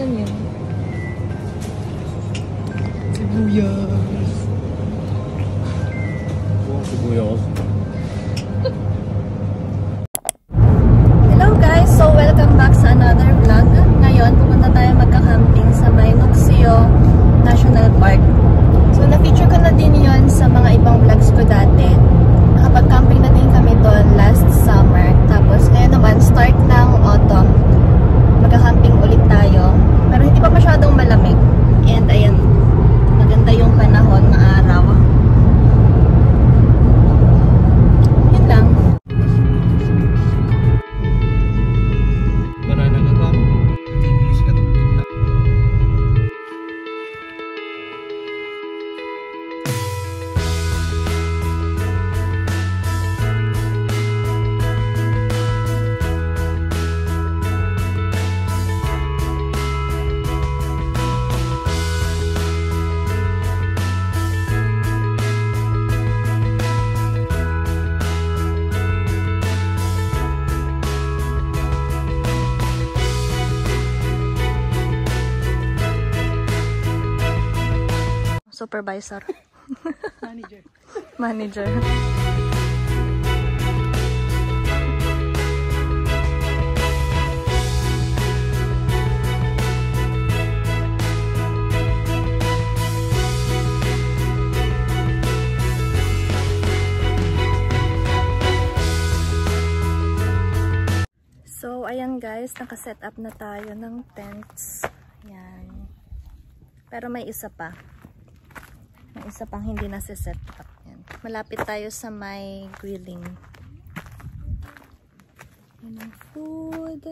Saan yun? Sibuyas. Buong sibuyas. Hello guys! So welcome back sa another vlog. Ngayon, pupunta tayo magka-camping sa may Nuxio National Park. So na-feature ko na din yon sa mga ibang vlogs ko dati. Nakapag-camping na din kami doon last summer. Tapos ngayon naman, start ng autumn. Magka-camping ulit tayo. Pero hindi pa masyadong malamig. And ayan, maganda yung panahon, maaraw. Yun lang. Supervisor. Manager. Manager. So, ayan guys, naka-set up na tayo ng tents. Ayan. Pero may isa pa. May isa pang hindi nasa-set up. Yan. Malapit tayo sa may grilling. Yan ang food.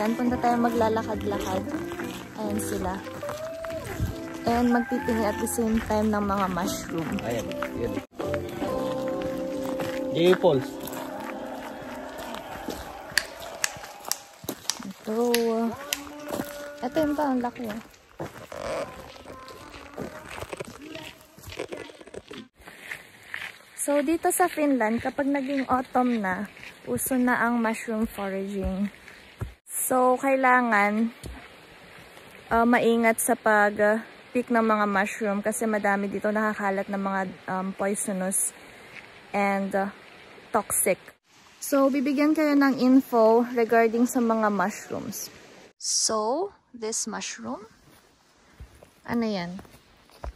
Finland. Punta tayo maglalakad-lakad. Ayan sila. And magtitingi at the same time ng mga mushroom. Ayan, yun. J. Falls. Ito yung pa, ang laki. So, dito sa Finland, kapag naging autumn na, uso na ang mushroom foraging. So, kailangan maingat sa pag-pick ng mga mushroom kasi madami dito nakakalat ng mga poisonous and toxic. So, bibigyan kayo ng info regarding sa mga mushrooms. So, this mushroom, ano yan?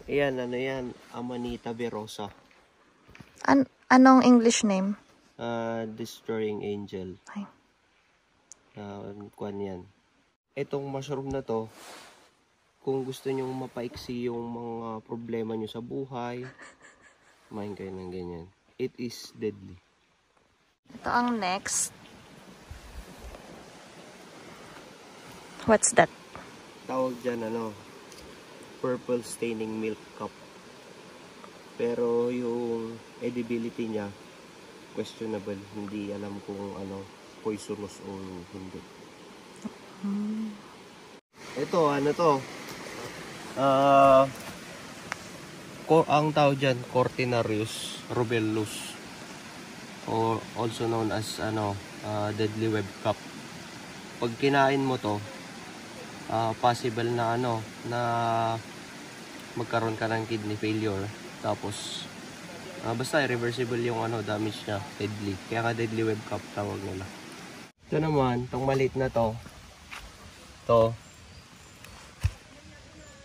Ayan, ano yan? Amanita verosa. Anong English name? Destroying Angel. Ay. Kuan yan. Itong mushroom na to, kung gusto nyong mapaiksi yung mga problema nyo sa buhay, kumain kayo ng ganyan. It is deadly. Ito ang next. What's that? Tawag dyan, purple staining milk cup. Pero yung edibility niya, questionable. Hindi alam kung poisonous o hindi. Ito, ang tawag dyan, Cortinarius rubellus, or also known as deadly web cup. Pag kinain mo to, possible na na magkaroon ka ng kidney failure. Tapos basta irreversible yung damage niya, deadly. Kaya nga deadly web cup tawag nila. Ito naman, tong maliit na to.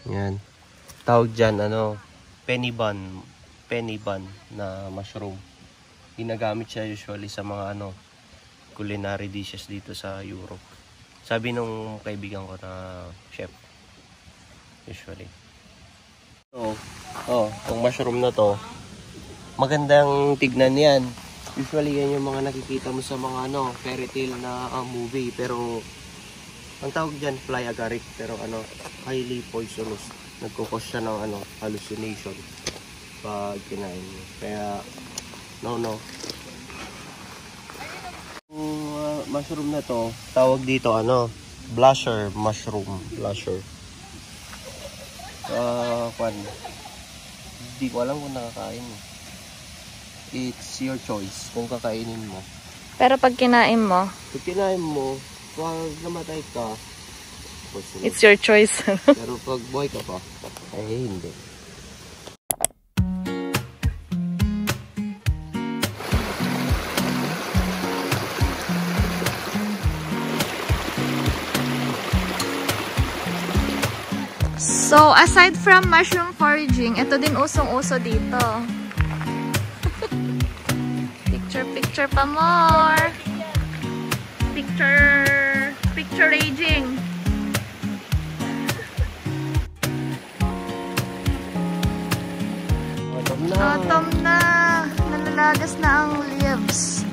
Yan. Tawag dyan, penny bun na mushroom. Ginagamit siya usually sa mga culinary dishes dito sa Europe. Sabi nung kaibigan ko na chef. Usually. So, itong mushroom na to, magandang tignan yan. Usually yan yung mga nakikita mo sa mga fairy tale na movie. Pero ang tawag dyan, fly agaric. Pero highly poisonous. Nagkukos siya ng hallucination pag kinain mo. Kaya no. Yung mushroom na to, tawag dito blusher mushroom. Blusher. Hindi ko alam kung nakakain mo. It's your choice kung kakainin mo. Pero pag kinain mo, pag namatay ka, it's your choice. pero pag buhay ka pa, ay hindi. So, aside from mushroom foraging, ito din usong-uso dito. Picture pa more. Picture raging. Autumn na. Nalalagas na ang leaves.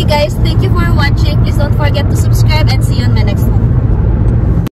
guys, thank you for watching. Please don't forget to subscribe and see you on my next one.